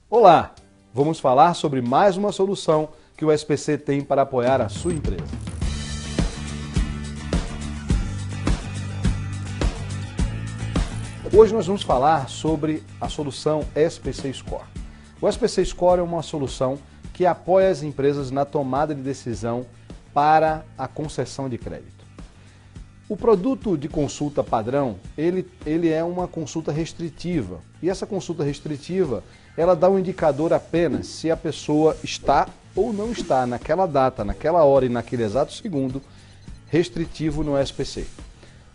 Olá! Vamos falar sobre mais uma solução que o SPC tem para apoiar a sua empresa. Hoje nós vamos falar sobre a solução SPC Score. O SPC Score é uma solução que apoia as empresas na tomada de decisão para a concessão de crédito. O produto de consulta padrão, ele é uma consulta restritiva. E essa consulta restritiva, ela dá um indicador apenas se a pessoa está ou não está naquela data, naquela hora e naquele exato segundo restritivo no SPC.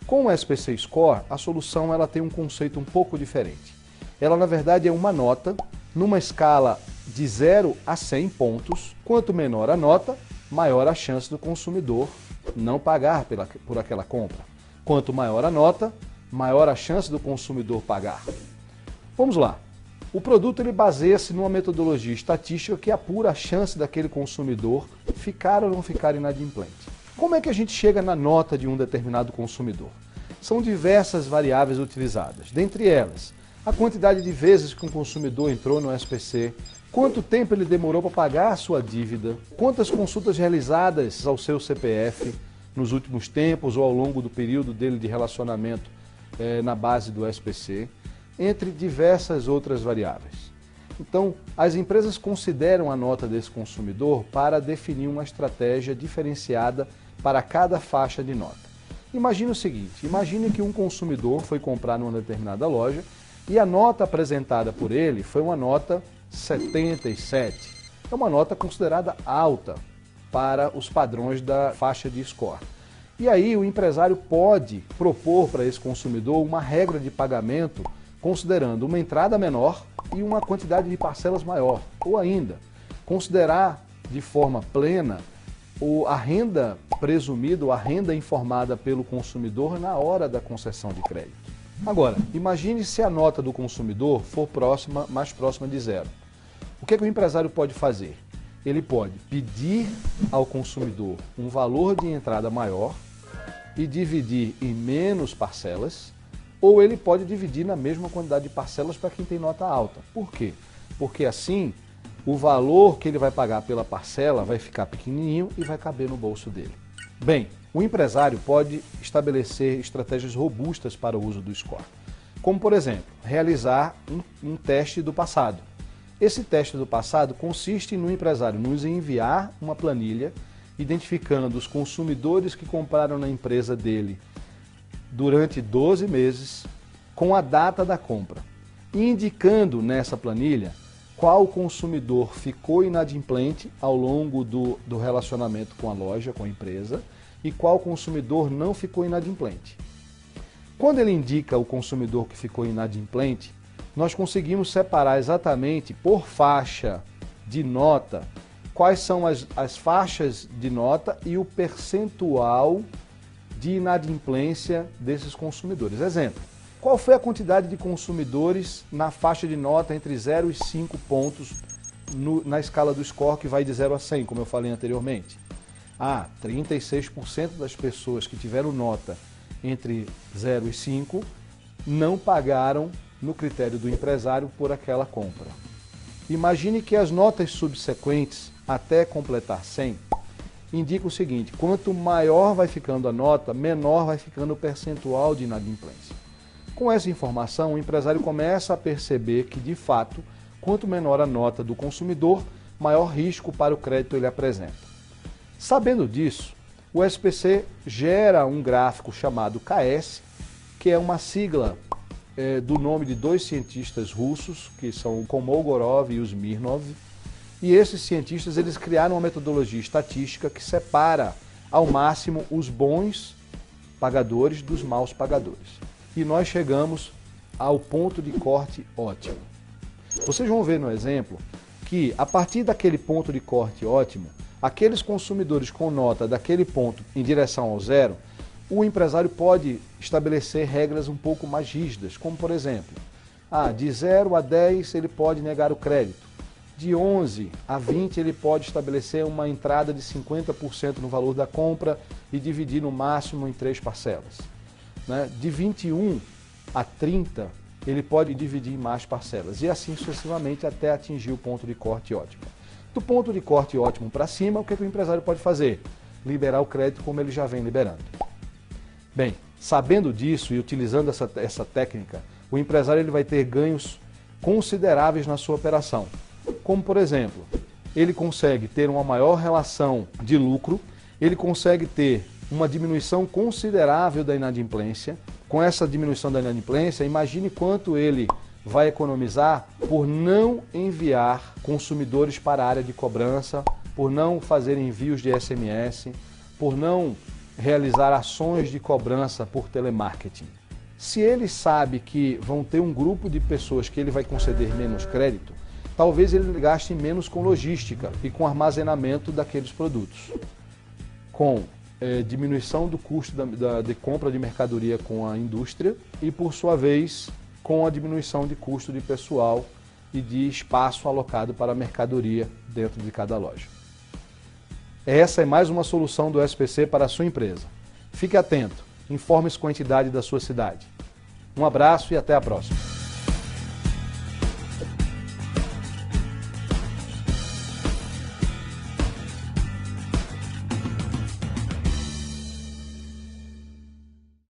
Com o SPC Score, a solução ela tem um conceito um pouco diferente. Ela, na verdade, é uma nota numa escala de 0 a 100 pontos. Quanto menor a nota, maior a chance do consumidor não pagar por aquela compra. Quanto maior a nota, maior a chance do consumidor pagar. Vamos lá. O produto ele baseia-se numa metodologia estatística que apura a chance daquele consumidor ficar ou não ficar inadimplente. Como é que a gente chega na nota de um determinado consumidor? São diversas variáveis utilizadas, dentre elas, a quantidade de vezes que um consumidor entrou no SPC, quanto tempo ele demorou para pagar a sua dívida, quantas consultas realizadas ao seu CPF nos últimos tempos ou ao longo do período dele de relacionamento na base do SPC, entre diversas outras variáveis. Então, as empresas consideram a nota desse consumidor para definir uma estratégia diferenciada para cada faixa de nota. Imagine o seguinte, imagine que um consumidor foi comprar numa determinada loja e a nota apresentada por ele foi uma nota 77. É uma nota considerada alta para os padrões da faixa de score. E aí o empresário pode propor para esse consumidor uma regra de pagamento considerando uma entrada menor e uma quantidade de parcelas maior. Ou ainda, considerar de forma plena a renda presumida, ou a renda informada pelo consumidor na hora da concessão de crédito. Agora, imagine se a nota do consumidor for mais próxima de 0. O que o empresário pode fazer? Ele pode pedir ao consumidor um valor de entrada maior e dividir em menos parcelas, ou ele pode dividir na mesma quantidade de parcelas para quem tem nota alta. Por quê? Porque assim, o valor que ele vai pagar pela parcela vai ficar pequenininho e vai caber no bolso dele. Bem, o empresário pode estabelecer estratégias robustas para o uso do score, como, por exemplo, realizar um teste do passado. Esse teste do passado consiste no empresário nos enviar uma planilha identificando os consumidores que compraram na empresa dele durante 12 meses, com a data da compra, e indicando nessa planilha qual consumidor ficou inadimplente ao longo do relacionamento com a loja, com a empresa, e qual consumidor não ficou inadimplente. Quando ele indica o consumidor que ficou inadimplente, nós conseguimos separar exatamente por faixa de nota quais são as faixas de nota e o percentual de inadimplência desses consumidores. Exemplo, qual foi a quantidade de consumidores na faixa de nota entre 0 e 5 pontos na escala do score que vai de 0 a 100, como eu falei anteriormente? 36% das pessoas que tiveram nota entre 0 e 5 não pagaram no critério do empresário por aquela compra. Imagine que as notas subsequentes, até completar 100, indica o seguinte: quanto maior vai ficando a nota, menor vai ficando o percentual de inadimplência. Com essa informação, o empresário começa a perceber que, de fato, quanto menor a nota do consumidor, maior risco para o crédito ele apresenta. Sabendo disso, o SPC gera um gráfico chamado KS, que é uma sigla do nome de dois cientistas russos, que são o Kolmogorov e o Smirnov. E esses cientistas eles criaram uma metodologia estatística que separa ao máximo os bons pagadores dos maus pagadores. E nós chegamos ao ponto de corte ótimo. Vocês vão ver no exemplo que a partir daquele ponto de corte ótimo, aqueles consumidores com nota daquele ponto em direção ao 0, o empresário pode estabelecer regras um pouco mais rígidas, como por exemplo, de 0 a 10 ele pode negar o crédito. De 11 a 20 ele pode estabelecer uma entrada de 50% no valor da compra e dividir no máximo em 3 parcelas. De 21 a 30 ele pode dividir em mais parcelas e assim sucessivamente até atingir o ponto de corte ótimo. Do ponto de corte ótimo para cima, o que o empresário pode fazer? Liberar o crédito como ele já vem liberando. Bem, sabendo disso e utilizando essa técnica, o empresário ele vai ter ganhos consideráveis na sua operação. Como, por exemplo, ele consegue ter uma maior relação de lucro, ele consegue ter uma diminuição considerável da inadimplência. Com essa diminuição da inadimplência, imagine quanto ele vai economizar por não enviar consumidores para a área de cobrança, por não fazer envios de SMS, por não realizar ações de cobrança por telemarketing. Se ele sabe que vão ter um grupo de pessoas que ele vai conceder menos crédito, talvez ele gaste menos com logística e com armazenamento daqueles produtos. Com diminuição do custo de compra de mercadoria com a indústria e, por sua vez, com a diminuição de custo de pessoal e de espaço alocado para a mercadoria dentro de cada loja. Essa é mais uma solução do SPC para a sua empresa. Fique atento, informe-se com a entidade da sua cidade. Um abraço e até a próxima.